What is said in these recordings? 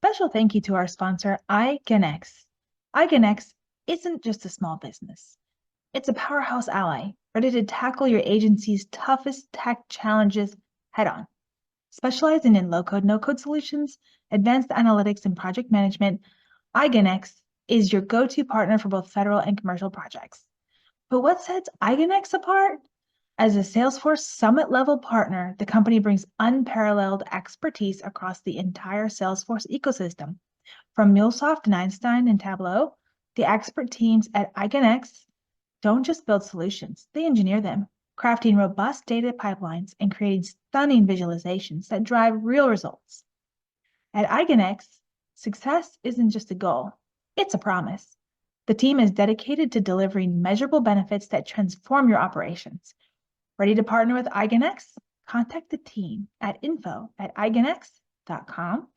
Special thank you to our sponsor, iGenX. iGenX isn't just a small business. It's a powerhouse ally ready to tackle your agency's toughest tech challenges head on. Specializing in low-code, no-code solutions, advanced analytics, and project management, iGenX is your go-to partner for both federal and commercial projects. But what sets iGenX apart? As a Salesforce Summit-level partner, the company brings unparalleled expertise across the entire Salesforce ecosystem. From MuleSoft and Einstein and Tableau, the expert teams at iGenX don't just build solutions, they engineer them, crafting robust data pipelines and creating stunning visualizations that drive real results. At iGenX, success isn't just a goal, it's a promise. The team is dedicated to delivering measurable benefits that transform your operations. Ready to partner with iGenX? Contact the team at info@igenx.com,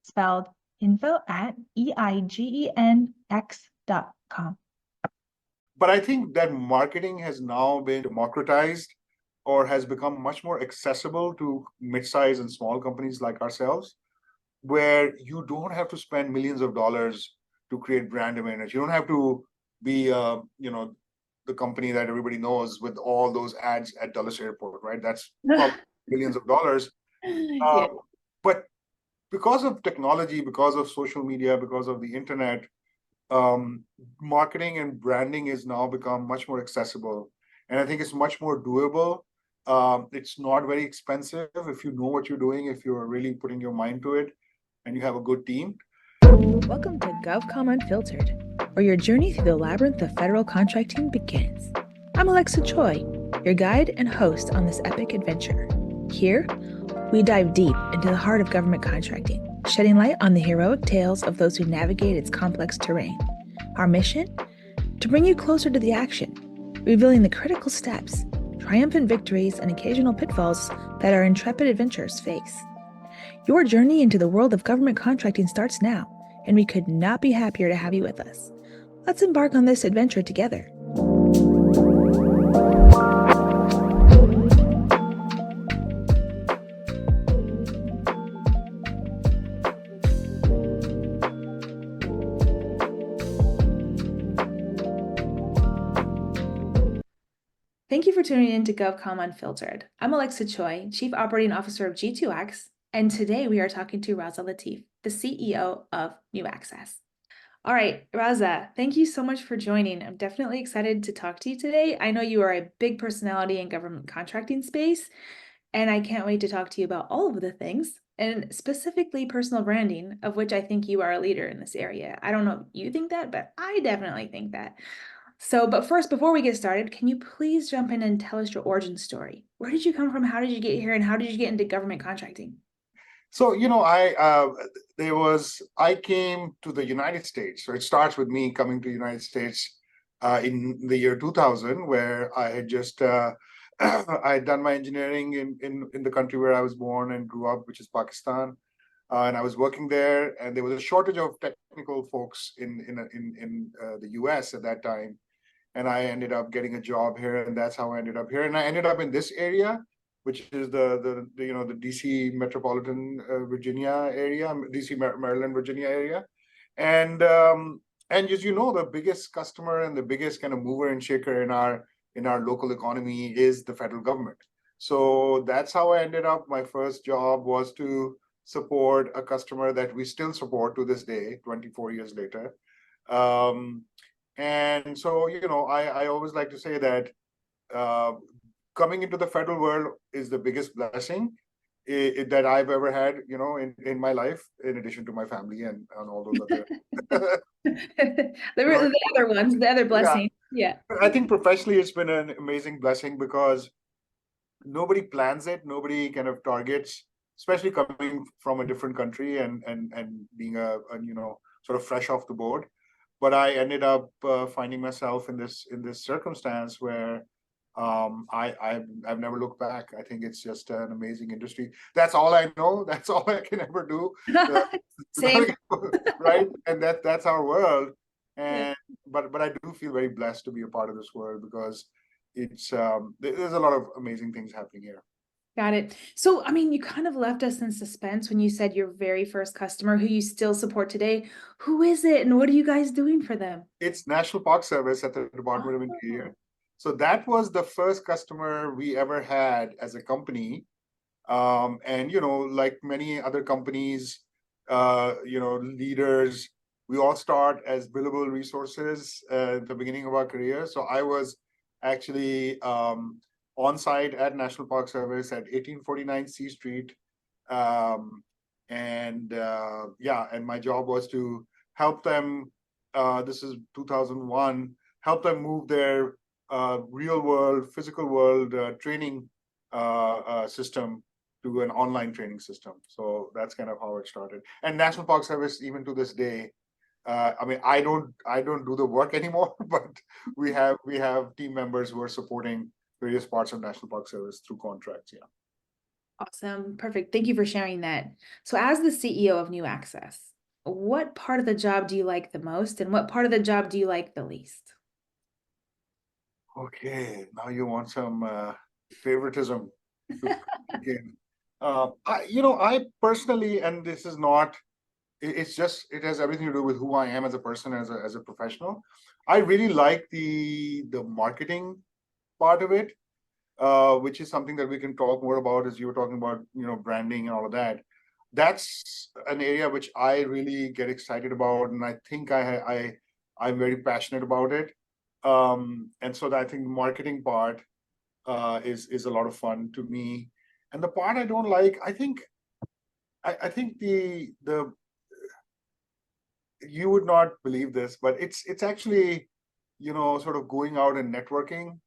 spelled info@eigenx.com. But I think that marketing has now been democratized or has become much more accessible to mid-size and small companies like ourselves, where you don't have to spend millions of dollars to create brand awareness. You don't have to be, the company that everybody knows with all those ads at Dulles Airport, right? That's probably millions of dollars. Yeah. But because of technology, because of social media, because of the internet, marketing and branding has now become much more accessible. And I think it's much more doable. It's not very expensive if you know what you're doing, if you're really putting your mind to it, and you have a good team. Welcome to GovCom Unfiltered, where your journey through the labyrinth of federal contracting begins. I'm Alexa Choi, your guide and host on this epic adventure. Here, we dive deep into the heart of government contracting, shedding light on the heroic tales of those who navigate its complex terrain. Our mission? To bring you closer to the action, revealing the critical steps, triumphant victories, and occasional pitfalls that our intrepid adventurers face. Your journey into the world of government contracting starts now, and we could not be happier to have you with us. Let's embark on this adventure together. Thank you for tuning in to GovCom Unfiltered. I'm Alexa Choi, Chief Operating Officer of G2X, and today we are talking to Raza Latif, the CEO of NuAxis. All right, Raza, thank you so much for joining. I'm definitely excited to talk to you today. I know you are a big personality in government contracting space, and I can't wait to talk to you about all of the things, and specifically personal branding, of which I think you are a leader in this area. I don't know if you think that, but I definitely think that. So, but first, before we get started, can you please jump in and tell us your origin story? Where did you come from? How did you get here? And how did you get into government contracting? So, I came to the United States. So it starts with me coming to the United States in the year 2000, where I had just I had done my engineering in the country where I was born and grew up, which is Pakistan. And I was working there, and there was a shortage of technical folks in the US at that time. And I ended up getting a job here, and that's how I ended up here. And I ended up in this area, which is the DC metropolitan Virginia area, DC Maryland Virginia area, and as you know, the biggest customer and the biggest kind of mover and shaker in our local economy is the federal government. So that's how I ended up. My first job was to support a customer that we still support to this day, 24 years later. And so, I always like to say that coming into the federal world is the biggest blessing that I've ever had, in my life, in addition to my family and all those other. The other ones, the other blessings. Yeah. I think professionally, it's been an amazing blessing because nobody plans it, nobody kind of targets, especially coming from a different country and being a sort of fresh off the board. But I ended up finding myself in this circumstance where I've never looked back. I think it's just an amazing industry. That's all I know. That's all I can ever do. Same. Right? And that's our world. And Yeah. but I do feel very blessed to be a part of this world because it's there's a lot of amazing things happening here. Got it. So, I mean, you kind of left us in suspense when you said your very first customer who you still support today. Who is it and what are you guys doing for them? It's National Park Service at the Department of Oh, Interior. So that was the first customer we ever had as a company. And like many other companies, leaders, we all start as billable resources at the beginning of our career. So I was actually on site at National Park Service at 1849 C Street. Um, and my job was to help them. This is 2001. Help them move their real world, physical world training system to an online training system. So that's kind of how it started. And National Park Service, even to this day, I mean, I don't do the work anymore, but we have team members who are supporting various parts of National Park Service through contracts. Yeah. awesome. Perfect. Thank you for sharing that. So, as the CEO of NuAxis, what part of the job do you like the most and what part of the job do you like the least? Okay, now you want some favoritism to begin. I personally, and this is not, it's just, it has everything to do with who I am as a person, as a professional. I really like the marketing part of it, which is something that we can talk more about as you were talking about, branding and all of that. That's an area which I really get excited about, and I think I'm very passionate about it. And so I think the marketing part is a lot of fun to me. And the part I don't like, I think the you would not believe this, but it's actually, sort of going out and networking.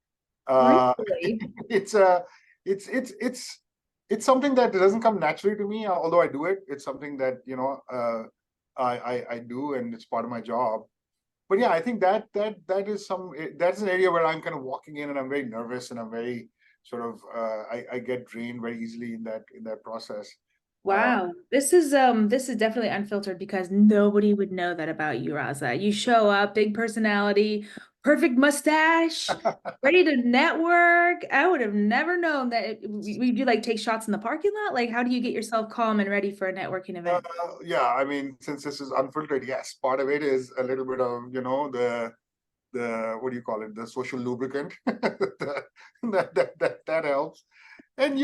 Really? It's a it's something that doesn't come naturally to me, although I do it. It's something that I do, and it's part of my job. But yeah, I think that's an area where I'm kind of walking in, and I'm very nervous, and I'm very sort of I get drained very easily in that process. Uh, Wow, this is definitely unfiltered because nobody would know that about you, Raza. You show up, big personality, perfect mustache, ready to network. I would have never known that we do like take shots in the parking lot. Like, how do you get yourself calm and ready for a networking uh, event? yeah, I mean, since this is unfiltered, yes, part of it is a little bit of the what do you call it, the social lubricant that helps. And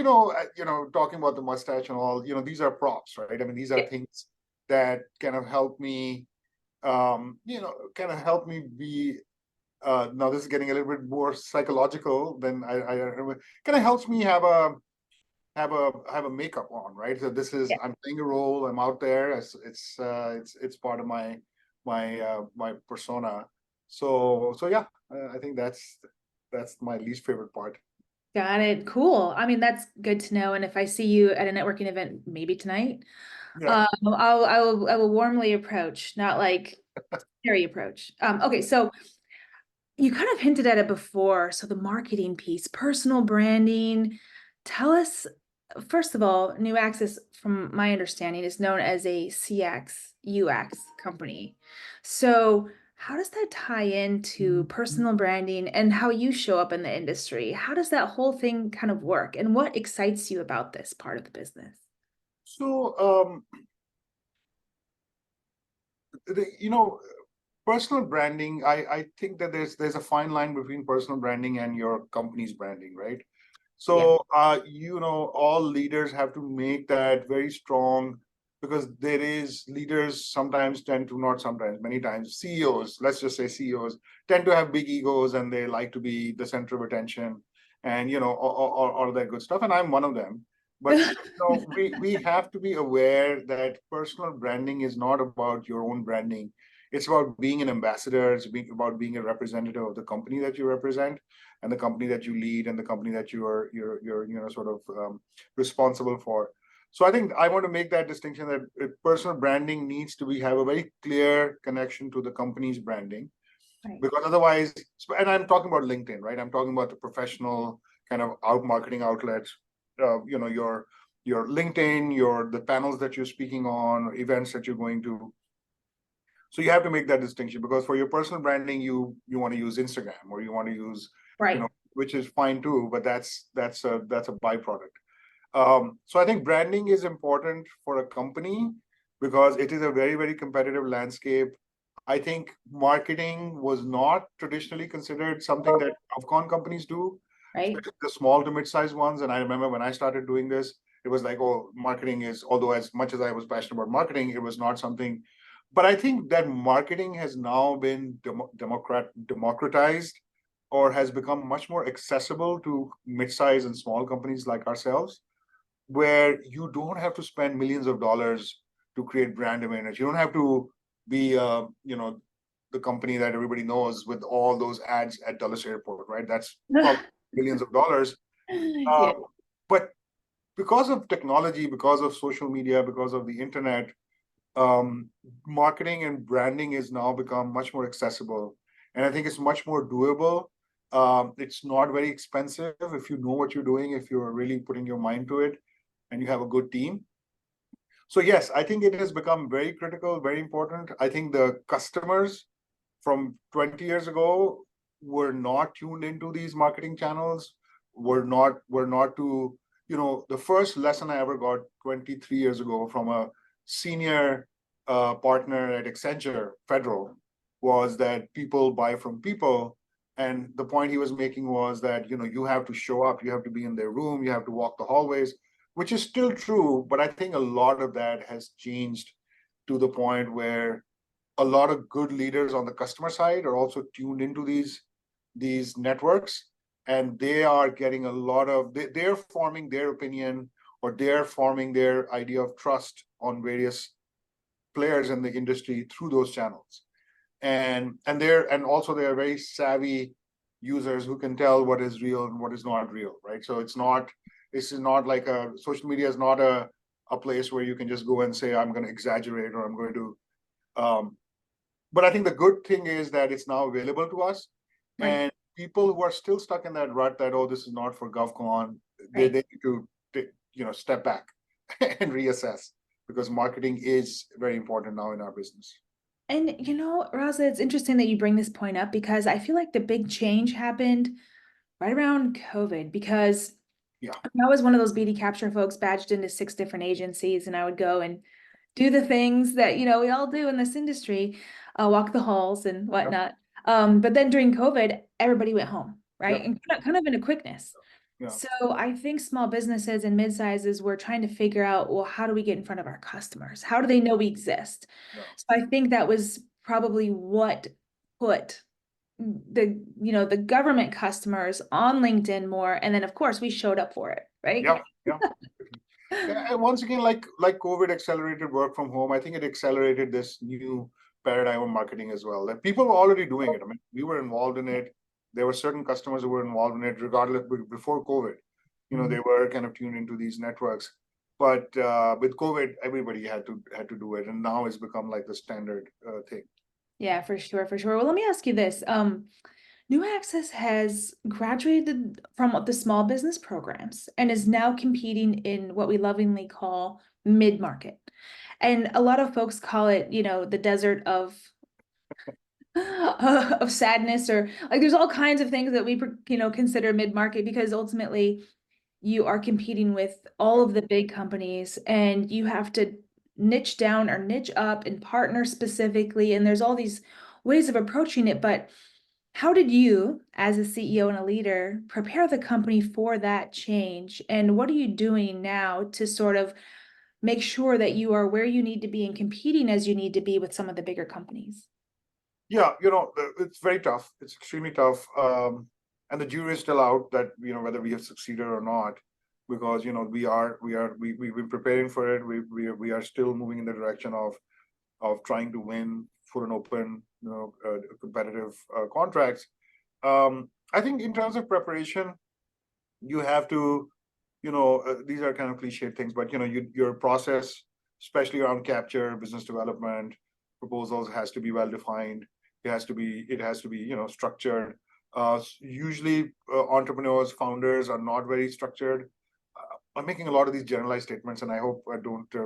talking about the mustache and all, these are props, right? I mean, these are Yeah. things that kind of help me kind of help me be now this is getting a little bit more psychological than I kind of helps me have a makeup on, right? So this is, Yeah. I'm playing a role, I'm out there, it's part of my persona. So yeah, I think that's my least favorite part. Got it. Cool. I mean, that's good to know. And if I see you at a networking event, maybe tonight, Yeah. I will warmly approach, not like scary approach. Okay, so you kind of hinted at it before. So the marketing piece, personal branding. Tell us, first of all, NuAxis, from my understanding, is known as a CX UX company. So how does that tie into personal branding and how you show up in the industry? How does that whole thing kind of work? And what excites you about this part of the business? So personal branding, I think that there's a fine line between personal branding and your company's branding, right? Yeah. So all leaders have to make that very strong, because there is leaders sometimes tend to, not sometimes, many times, CEOs, let's just say CEOs, tend to have big egos, and they like to be the center of attention, and all that good stuff, and I'm one of them. But we have to be aware that personal branding is not about your own branding. It's about being an ambassador. About being a representative of the company that you represent, and the company that you lead, and the company that you're sort of responsible for. So I think I want to make that distinction, that personal branding needs to have a very clear connection to the company's branding, Right. because otherwise, and I'm talking about LinkedIn, right? I'm talking about the professional kind of marketing outlets, your LinkedIn, the panels that you're speaking on, or events that you're going to. So you have to make that distinction, because for your personal branding, you want to use Instagram, or you want to use, Right. which is fine too, but that's a byproduct. So I think branding is important for a company because it is a very, very competitive landscape. I think marketing was not traditionally considered something that GovCon companies do, Right? especially the small to mid-sized ones. And I remember when I started doing this, it was like, oh, marketing is, although as much as I was passionate about marketing, it was not something. But I think that marketing has now been democratized or has become much more accessible to mid-sized and small companies like ourselves, where you don't have to spend millions of dollars to create brand awareness. You don't have to be, the company that everybody knows with all those ads at Dulles Airport, right? That's probably millions of dollars. Yeah. But because of technology, because of social media, because of the internet, marketing and branding is now become much more accessible. And I think it's much more doable. It's not very expensive if you know what you're doing, if you're really putting your mind to it and you have a good team. So yes, I think it has become very critical, very important. I think the customers from 20 years ago were not tuned into these marketing channels, were not to, the first lesson I ever got 23 years ago from a senior partner at Accenture Federal was that people buy from people. And the point he was making was that, you have to show up, you have to be in their room, you have to walk the hallways, which is still true. But I think a lot of that has changed to the point where a lot of good leaders on the customer side are also tuned into these networks, and they are getting a lot of they're forming their opinion, or they're forming their idea of trust on various players in the industry through those channels. And also they are very savvy users who can tell what is real and what is not real, right? So this is not like social media is not a place where you can just go and say, I'm going to exaggerate, or I'm going to but I think the good thing is that it's now available to us. Right. And people who are still stuck in that rut that, oh, this is not for GovCon, they Right. need to step back and reassess, because marketing is very important now in our business. And Raza, it's interesting that you bring this point up because I feel like the big change happened right around COVID, because Yeah. I was one of those BD capture folks badged into 6 different agencies, and I would go and do the things that we all do in this industry, walk the halls and whatnot. But then during COVID, everybody went home, right? Yep. And kind of in a quickness. Yeah. So I think small businesses and mid-sizes were trying to figure out, well, how do we get in front of our customers? How do they know we exist? Yeah. So I think that was probably what put the government customers on LinkedIn more. And then of course we showed up for it, right? Yeah. Yeah. Yeah, and once again, like COVID accelerated work from home, I think it accelerated this new paradigm of marketing as well. That people were already doing it. I mean, we were involved in it. There were certain customers who were involved in it, regardless. Before COVID, they were kind of tuned into these networks. But with COVID, everybody had to do it, and now it's become like the standard thing. Yeah, for sure, for sure. Well, let me ask you this. NuAxis has graduated from the small business programs and is now competing in what we lovingly call mid-market. And a lot of folks call it, the desert of of sadness, or like there's all kinds of things that we consider mid-market, because ultimately you are competing with all of the big companies and you have to niche down or niche up and partner specifically, and there's all these ways of approaching it. But how did you, as a CEO and a leader, prepare the company for that change? And what are you doing now to sort of make sure that you are where you need to be and competing as you need to be with some of the bigger companies? Yeah, it's very tough. It's extremely tough. And the jury is still out that, whether we have succeeded or not, because, we've been preparing for it. We are still moving in the direction of trying to win full and open, competitive contracts. I think in terms of preparation, you have to, these are kind of cliched things, but, your process, especially around capture, business development, proposals, has to be well defined. It has to be, structured. Usually entrepreneurs, founders are not very structured. I'm making a lot of these generalized statements, and I hope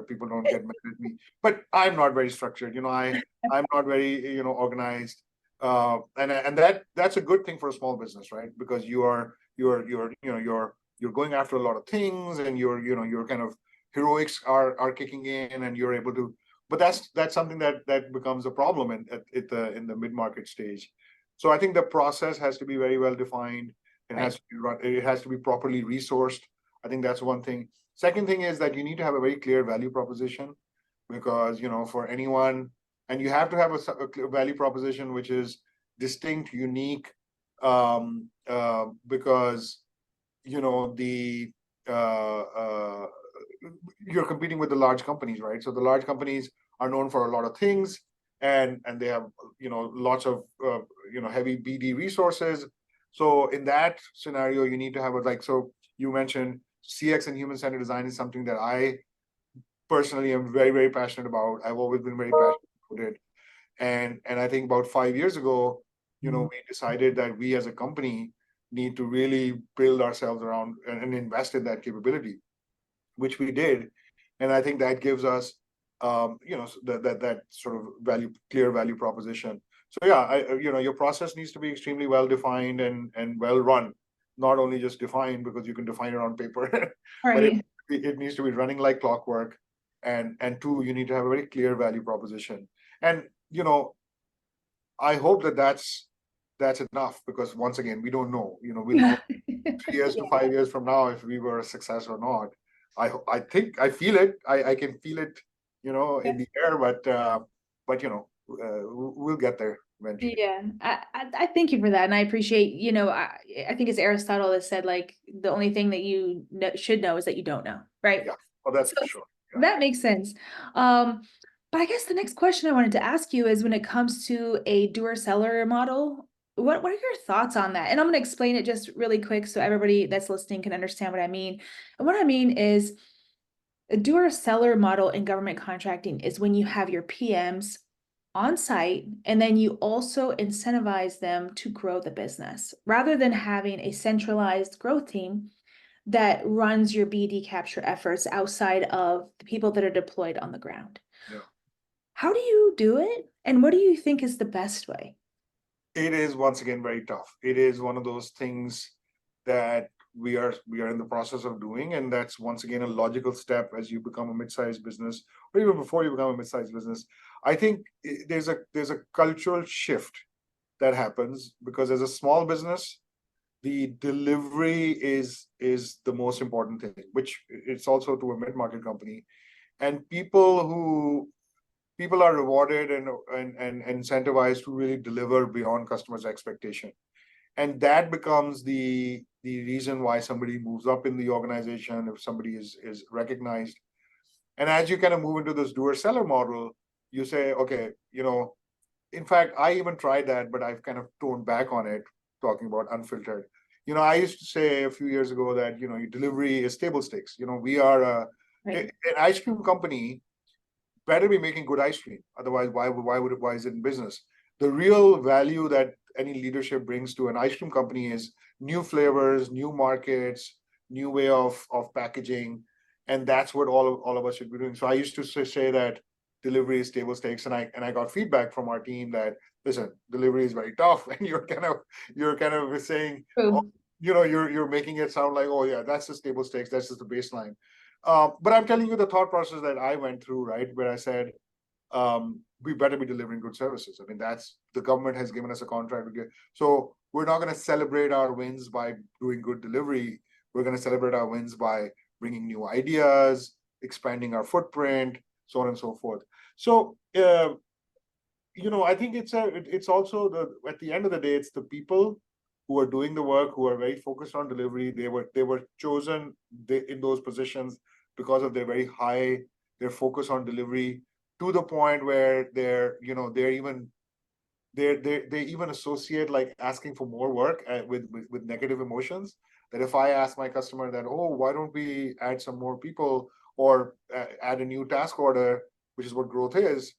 people don't get mad at me. But I'm not very structured. I'm not very organized. And that's a good thing for a small business, right? Because you're you're going after a lot of things, and your kind of heroics are kicking in, and you're able to. But that's something that becomes a problem in the mid-market stage. So I think the process has to be very well defined. It has to be it has to be properly resourced. I think that's one thing. Second thing is that you need to have a very clear value proposition, because for anyone, and you have to have a clear value proposition which is distinct, unique, because the you're competing with the large companies, right? So the large companies are known for a lot of things, and they have lots of heavy BD resources. So in that scenario, you need to have so you mentioned CX and human-centered design is something that I personally am very, very passionate about. I've always been very passionate about it. And I think about 5 years ago, we decided that we as a company need to really build ourselves around and invest in that capability, which we did. And I think that gives us, that sort of clear value proposition. So yeah, your process needs to be extremely well defined and well run, not only just defined because you can define it on paper, but it needs to be running like clockwork. And two, you need to have a very clear value proposition. And I hope that's enough, because once again, we don't know. We'll know 3 years to 5 years from now if we were a success or not. I think I feel it. I can feel it, in the air. But we'll get there eventually. Yeah, I thank you for that, and I appreciate. I think it's Aristotle that said, like, the only thing that you should know is that you don't know, right? Yeah, well, that's for sure. Yeah. That makes sense. But I guess the next question I wanted to ask you is, when it comes to a doer-seller model, what are your thoughts on that? And I'm going to explain it just really quick so everybody that's listening can understand what I mean. And what I mean is, a doer-seller model in government contracting is when you have your PMs on site, and then you also incentivize them to grow the business, rather than having a centralized growth team that runs your BD capture efforts outside of the people that are deployed on the ground. Yeah. How do you do it? And what do you think is the best way? It is, once again, very tough. It is one of those things that we are in the process of doing, and that's once again a logical step as you become a mid-sized business, or even before you become a mid-sized business. I think there's a cultural shift that happens, because as a small business, the delivery is the most important thing, which it's also to a mid-market company. And people are rewarded and incentivized to really deliver beyond customers' expectation. And that becomes the reason why somebody moves up in the organization, if somebody is recognized. And as you kind of move into this doer-seller model, you say, okay, in fact, I even tried that, but I've kind of toned back on it, talking about unfiltered. I used to say a few years ago that, your delivery is table stakes. We are an ice cream company, better be making good ice cream. Otherwise, why is it in business? The real value that any leadership brings to an ice cream company is new flavors, new markets, new way of packaging. And that's what all of us should be doing. So I used to say that delivery is table stakes, and I got feedback from our team that, listen, delivery is very tough, and you're kind of saying, you're making it sound like, oh yeah, that's just table stakes, that's just the baseline. But I'm telling you the thought process that I went through, right, where I said, we better be delivering good services. I mean, that's, the government has given us a contract. So we're not going to celebrate our wins by doing good delivery. We're going to celebrate our wins by bringing new ideas, expanding our footprint, so on and so forth. So, I think it's also at the end of the day, it's the people who are doing the work, who are very focused on delivery. They were chosen in those positions because of their focus on delivery, to the point where they even associate like asking for more work with negative emotions. That if I ask my customer that, oh, why don't we add some more people, or add a new task order, which is what growth is,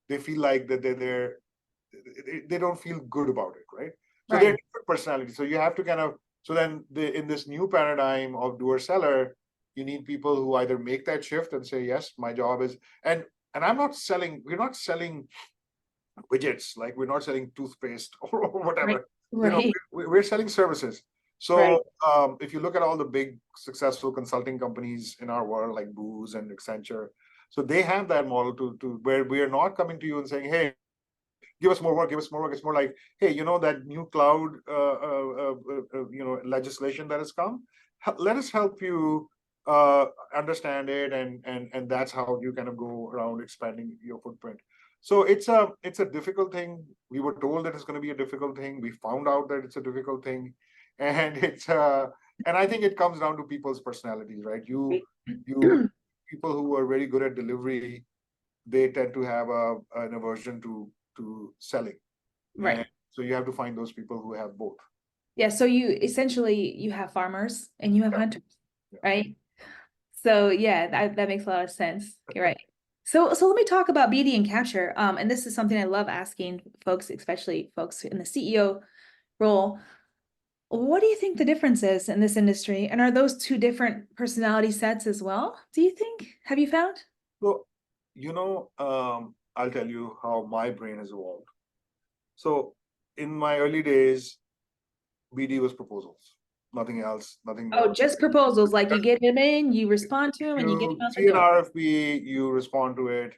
they feel like that they don't feel good about it, right? So they're different personalities. So you have to kind of, so then in this new paradigm of doer seller, you need people who either make that shift and say, yes, my job is, and we're not selling widgets, like we're not selling toothpaste or whatever. Right. We're selling services. So if you look at all the big successful consulting companies in our world, like Booz and Accenture, so they have that model to where we are not coming to you and saying, hey, give us more work, give us more work. It's more like, hey, that new cloud legislation that has come, let us help you understand it, and that's how you kind of go around expanding your footprint. So it's a difficult thing. We were told that it's going to be a difficult thing. We found out that it's a difficult thing, and and I think it comes down to people's personalities, right? You people who are very good at delivery, they tend to have an aversion to selling. Right. And so you have to find those people who have both. Yeah. So you have farmers and you have hunters, right? So yeah, that makes a lot of sense. You're right. So let me talk about BD and capture. And this is something I love asking folks, especially folks in the CEO role. What do you think the difference is in this industry? And are those two different personality sets as well? Do you think? Have you found? So, I'll tell you how my brain has evolved. So in my early days, BD was proposals, nothing else, nothing Oh, more. just proposals. Like you get them in, you respond to them, and you get them You out the see an door. RFP, you respond to it.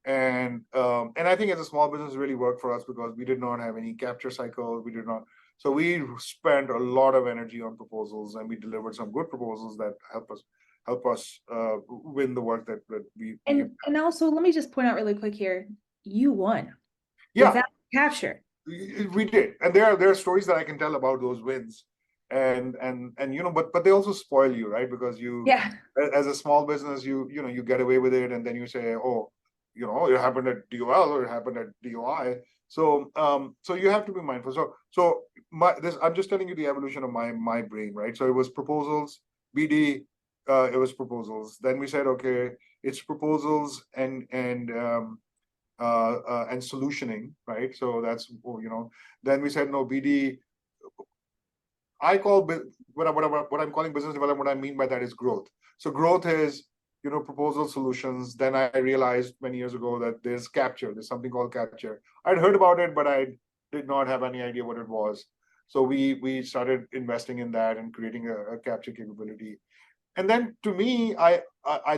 And I think as a small business, it really worked for us because we did not have any capture cycle. We did not. So we spent a lot of energy on proposals, and we delivered some good proposals that help us win the work that we And also, let me just point out really quick here, you won. Yeah, without capture. we did. And there are stories that I can tell about those wins. And but they also spoil you, right? Because as a small business, you get away with it, and then you say, oh, it happened at DOL or it happened at DOI. So you have to be mindful. So I'm just telling you the evolution of my brain, right? So it was proposals, BD, it was proposals. Then we said, okay, it's proposals and solutioning, right? So that's Then we said, no, BD. I call what I'm calling business development. What I mean by that is growth. So growth is proposal solutions. Then I realized many years ago that there's capture. There's something called capture. I'd heard about it, but I did not have any idea what it was. So we started investing in that and creating a capture capability. And then to me, I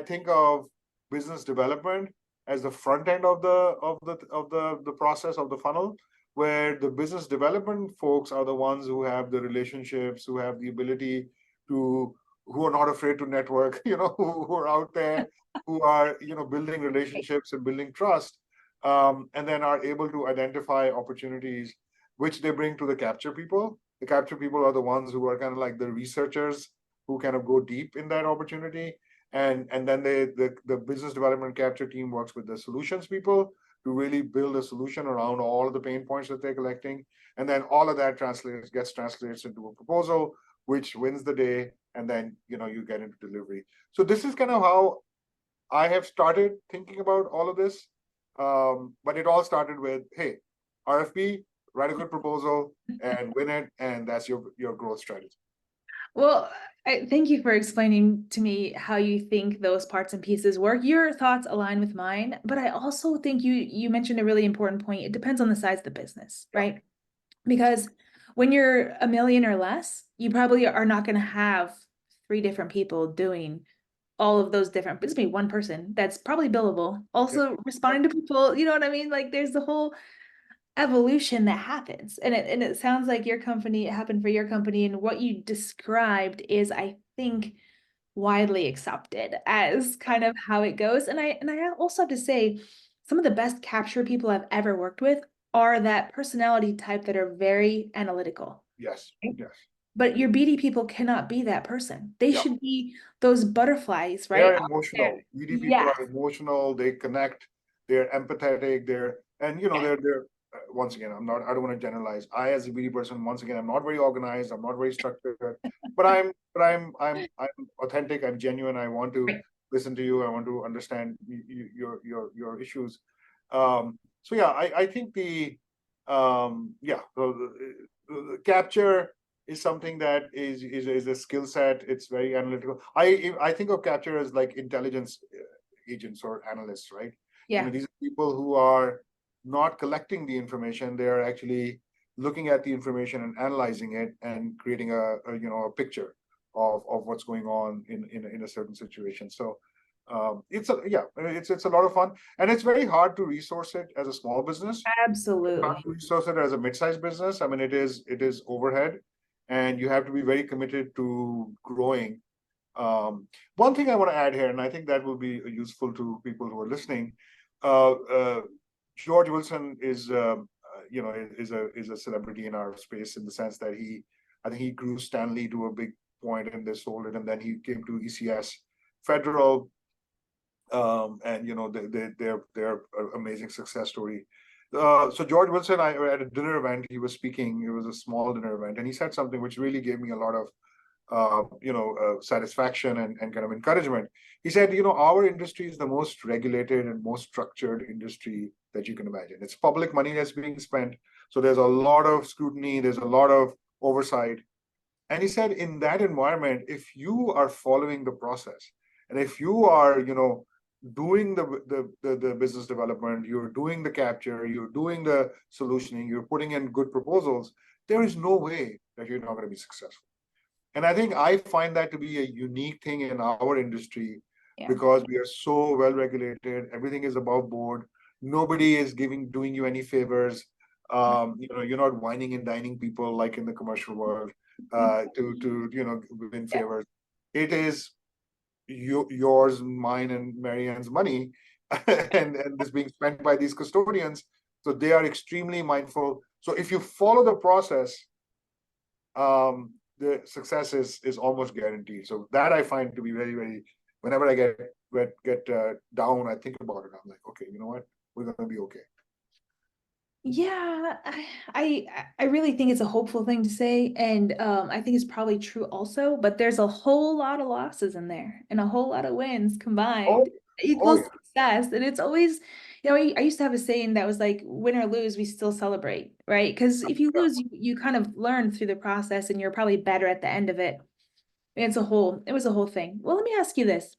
think of business development as the front end of the process of the funnel, where the business development folks are the ones who have the relationships, who have the ability who are not afraid to network, who are out there, who are building relationships and building trust, and then are able to identify opportunities which they bring to the capture people. The capture people are the ones who are kind of like the researchers who kind of go deep in that opportunity. And then the business development capture team works with the solutions people to really build a solution around all of the pain points that they're collecting. And then all of that gets translated into a proposal, which wins the day. And then, you get into delivery. So this is kind of how I have started thinking about all of this. But it all started with, hey, RFP, write a good proposal and win it. And that's your growth strategy. Well, thank you for explaining to me how you think those parts and pieces work. Your thoughts align with mine, but I also think you mentioned a really important point. It depends on the size of the business, right? Because when you're $1 million or less, you probably are not going to have 3 different people doing all of those different, but it's maybe one person that's probably billable, also responding to people, you know what I mean? Like there's the whole evolution that happens. And it sounds like it happened for your company, and what you described is, I think, widely accepted as kind of how it goes. And I also have to say, some of the best capture people I've ever worked with are that personality type that are very analytical. Yes. But your BD people cannot be that person. They should be those butterflies, right? They're emotional. BD people are emotional. They connect. They're empathetic. They're once again, I don't want to generalize. I, as a BD person, once again, I'm not very organized. I'm not very structured, but I'm authentic. I'm genuine. I want to listen to you. I want to understand your issues. So yeah, I think the capture is something that is a skill set. It's very analytical. I think of capture as like intelligence agents or analysts, right? Yeah. These are people who are not collecting the information. They are actually looking at the information and analyzing it and creating a picture of what's going on in a certain situation. So it's a lot of fun, and it's very hard to resource it as a small business. Absolutely. Hard to resource it as a mid-sized business. I mean, it is overhead, and you have to be very committed to growing. One thing I want to add here, and I think that will be useful to people who are listening. George Wilson is is a celebrity in our space, in the sense that I think he grew Stanley to a big point and they sold it, and then he came to ECS Federal, and they're an amazing success story. So George Wilson, I at a dinner event, he was speaking. It was a small dinner event, and he said something which really gave me a lot of satisfaction and kind of encouragement. He said, our industry is the most regulated and most structured industry that you can imagine. It's public money that's being spent, so there's a lot of scrutiny, there's a lot of oversight. And he said, in that environment, if you are following the process, and if you are, doing the business development, you're doing the capture, you're doing the solutioning, you're putting in good proposals, there is no way that you're not going to be successful. And I think I find that to be a unique thing in our industry, because we are so well regulated. Everything is above board. Nobody is doing you any favors. You're not whining and dining people like in the commercial world to win favors. It is yours, mine, and Marianne's money, and this being spent by these custodians. So they are extremely mindful. So if you follow the process, the success is almost guaranteed. So that I find to be very, very. Whenever I get down, I think about it. I'm like, okay, you know what? We're gonna be okay. Yeah, I really think it's a hopeful thing to say, and I think it's probably true also. But there's a whole lot of losses in there, and a whole lot of wins combined equals success. And it's always, I used to have a saying that was like, win or lose, we still celebrate, right? Because if you lose, you kind of learn through the process, and you're probably better at the end of it. It was a whole thing. Well, let me ask you this.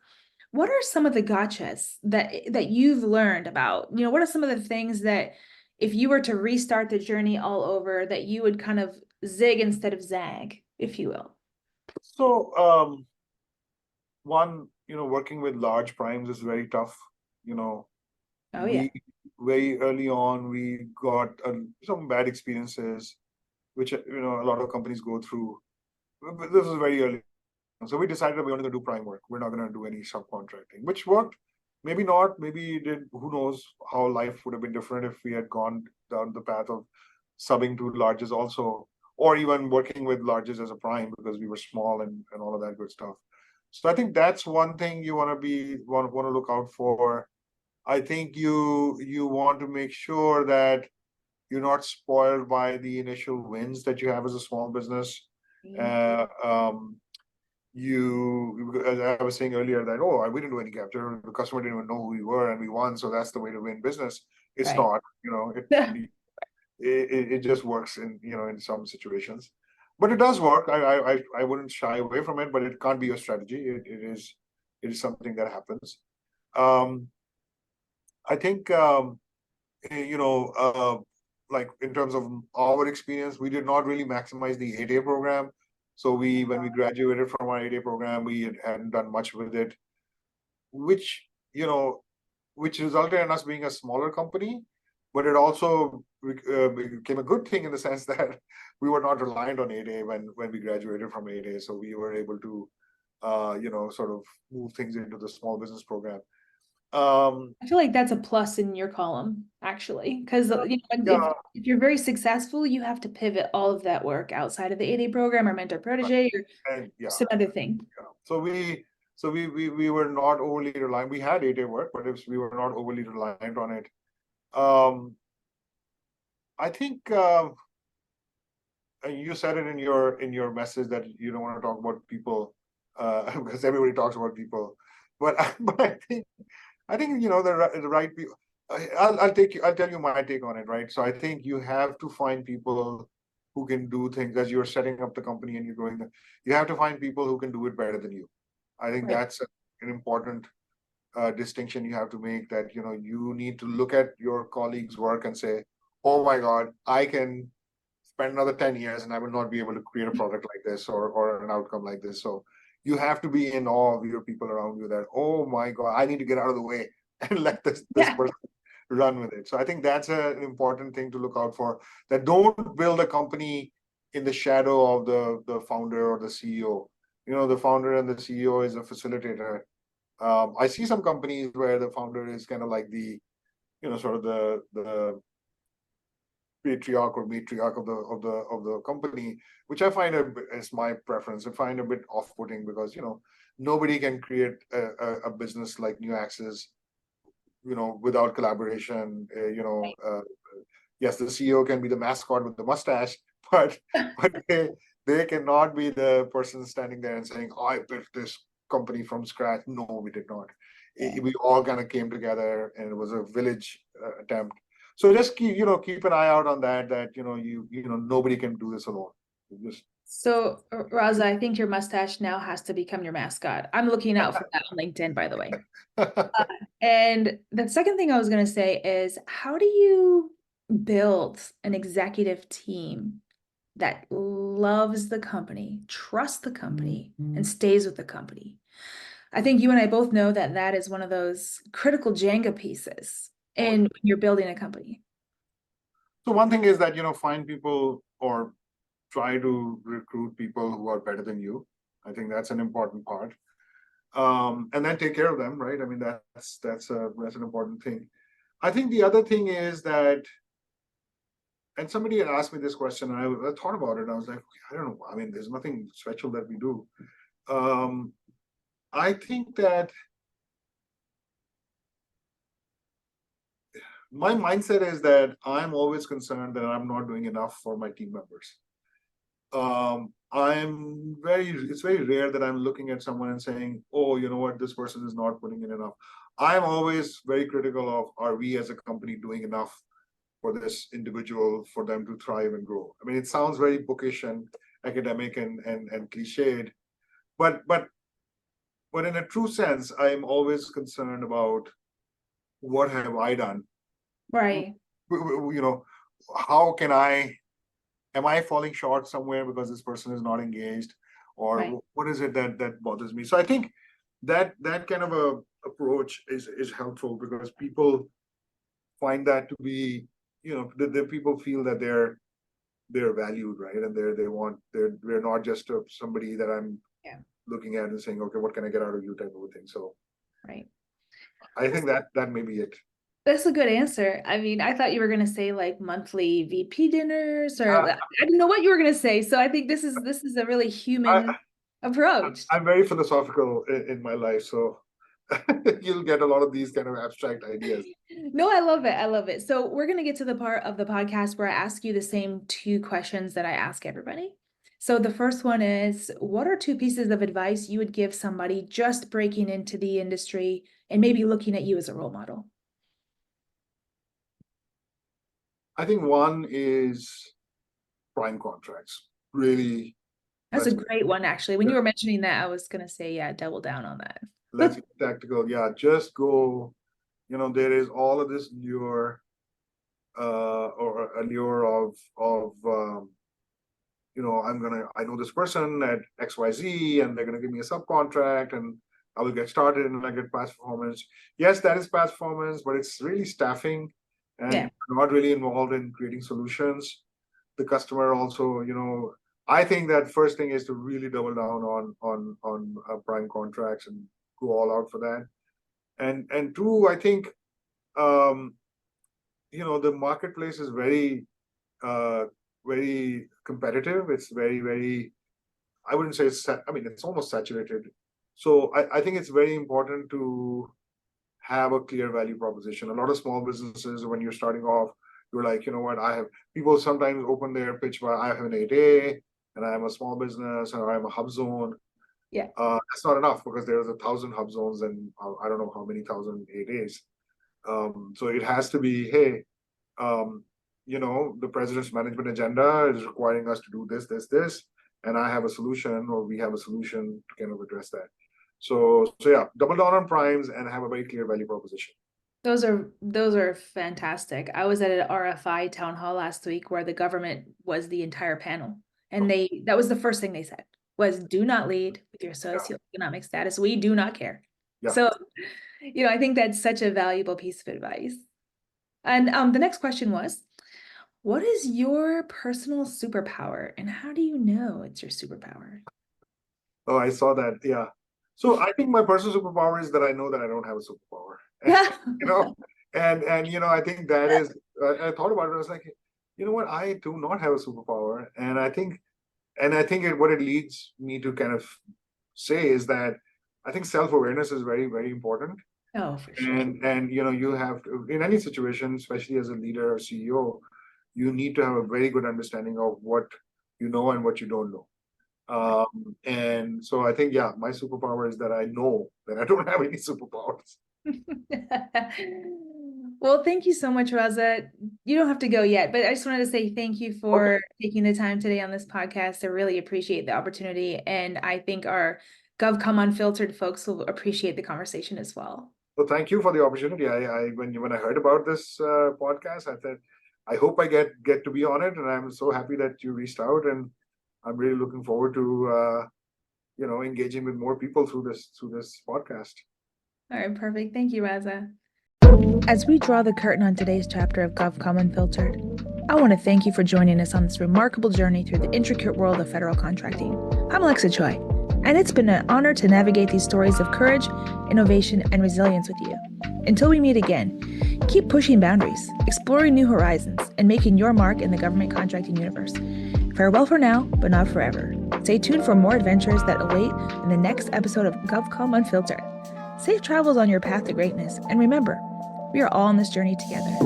What are some of the gotchas that you've learned about? What are some of the things that if you were to restart the journey all over, that you would kind of zig instead of zag, if you will? So one, working with large primes is very tough. Very early on, we got some bad experiences, which a lot of companies go through. But this was very early. So we decided we're only going to do prime work. We're not going to do any subcontracting, which worked. Maybe not. Maybe it did. Who knows how life would have been different if we had gone down the path of subbing to larges also, or even working with larges as a prime, because we were small and all of that good stuff. So I think that's one thing you want to look out for. I think you want to make sure that you're not spoiled by the initial wins that you have as a small business. As I was saying earlier, that we didn't do any capture, the customer didn't even know who we were, and we won, so that's the way to win business. It's not, it just works in some situations, but it does work. I wouldn't shy away from it, but it can't be a strategy. It is something that happens. I think like in terms of our experience, we did not really maximize the 8A program. So when we graduated from our 8A program, we hadn't done much with it, which resulted in us being a smaller company, but it also became a good thing in the sense that we were not reliant on 8A when we graduated from 8A. So we were able to, sort of move things into the small business program. I feel like that's a plus in your column, actually, because if you're very successful, you have to pivot all of that work outside of the 8A program or mentor protege or some other thing. So we were not overly reliant. We had 8A work, but we were not overly reliant on it. I think you said it in your message that you don't want to talk about people because everybody talks about people, but I think the right people. I'll tell you my take on it, right? So I think you have to find people who can do things as you're setting up the company and you're growing them. You have to find people who can do it better than you. I think that's an important distinction you have to make, that you need to look at your colleagues' work and say, oh my God, I can spend another 10 years and I will not be able to create a product like this or an outcome like this. So you have to be in awe of your people around you that, oh my God, I need to get out of the way and let this Yeah. person run with it. So I think that's an important thing to look out for, that don't build a company in the shadow of the founder or the CEO. You know, the founder and the CEO is a facilitator. I see some companies where the founder is kind of like the, you know, sort of the patriarch or matriarch of the company, which I find is my preference. I find a bit off-putting because, you know, nobody can create a business like NuAxis, you know, without collaboration. Yes, the CEO can be the mascot with the mustache, but they cannot be the person standing there and saying, "Oh, I built this company from scratch." No, we did not. Yeah. We all kind of came together, and it was a village attempt. So just keep an eye out on that. That nobody can do this alone. Just So, Raza, I think your mustache now has to become your mascot. I'm looking out for that on LinkedIn, by the way. And the second thing I was going to say is, how do you build an executive team that loves the company, trusts the company, and stays with the company? I think you and I both know that that is one of those critical Jenga pieces when you're building a company. So one thing is that, find people or try to recruit people who are better than you. I think that's an important part. And then take care of them, right? I mean, that's an important thing. I think the other thing is that, and somebody had asked me this question, and I thought about it, and I was like, okay, I don't know. I mean, there's nothing special that we do. I think that my mindset is that I'm always concerned that I'm not doing enough for my team members. It's very rare that I'm looking at someone and saying, oh, you know what, this person is not putting in enough. I'm always very critical of, are we as a company doing enough for this individual for them to thrive and grow? I mean, it sounds very bookish and academic and cliched, but in a true sense, I'm always concerned about what have I done? Right. How can am I falling short somewhere because this person is not engaged, or Right. what is it that bothers me? So I think that kind of a approach is helpful, because people find that to be, the people feel that they're valued, right? And they're not just somebody that I'm looking at and saying, okay, what can I get out of you, type of a thing. So right. I think that may be it. That's a good answer. I mean, I thought you were going to say like monthly VP dinners, or I didn't know what you were going to say. So I think this is a really human approach. I'm very philosophical in my life, so you'll get a lot of these kind of abstract ideas. No, I love it. I love it. So we're going to get to the part of the podcast where I ask you the same two questions that I ask everybody. So the first one is, what are two pieces of advice you would give somebody just breaking into the industry and maybe looking at you as a role model? I think one is prime contracts. Really, That's a great one, actually. When you were mentioning that, I was going to say, yeah, double down on that. Let's be tactical. Yeah, just go. There is all of this lure, or a lure of I know this person at XYZ, and they're gonna give me a subcontract, and I will get started and I get past performance. Yes, that is past performance, but it's really staffing and not really involved in creating solutions. The customer also, I think that first thing is to really double down on prime contracts and go all out for that. And two, I think the marketplace is very very competitive. It's very, very, I wouldn't say it's almost saturated. So I think it's very important to have a clear value proposition. A lot of small businesses, when you're starting off, you're like, you know what, people sometimes open their pitch by, I have an 8A and I'm a small business and I'm a hub zone. Yeah. That's not enough, because there's 1,000 hub zones and I don't know how many 1,000 8As. So it has to be, hey, the president's management agenda is requiring us to do this, and I have a solution, or we have a solution to kind of address that. So yeah, double down on primes and have a very clear value proposition. Those are fantastic. I was at an RFI town hall last week where the government was the entire panel. And that was the first thing they said was do not lead with your socioeconomic status. We do not care. Yeah. So, I think that's such a valuable piece of advice. And the next question was, what is your personal superpower and how do you know it's your superpower? Oh, I saw that. Yeah. So I think my personal superpower is that I know that I don't have a superpower. I think that is, I thought about it. I was like, you know what? I do not have a superpower. And I think what it leads me to kind of say is that I think self-awareness is very, very important. Oh, for sure. And you have to, in any situation, especially as a leader or CEO, you need to have a very good understanding of what you know and what you don't know. And so I think, my superpower is that I know that I don't have any superpowers. Well, thank you so much, Raza. You don't have to go yet, but I just wanted to say thank you for taking the time today on this podcast. I really appreciate the opportunity. And I think our GovCom Unfiltered folks will appreciate the conversation as well. Well, thank you for the opportunity. When I heard about this podcast, I thought, I hope I get to be on it. And I'm so happy that you reached out, and I'm really looking forward to engaging with more people through this podcast. All right, perfect. Thank you, Raza. As we draw the curtain on today's chapter of GovCom Unfiltered, I want to thank you for joining us on this remarkable journey through the intricate world of federal contracting. I'm Alexa Choi, and it's been an honor to navigate these stories of courage, innovation, and resilience with you. Until we meet again, keep pushing boundaries, exploring new horizons, and making your mark in the government contracting universe. Farewell for now, but not forever. Stay tuned for more adventures that await in the next episode of GovCom Unfiltered. Safe travels on your path to greatness, and remember, we are all on this journey together.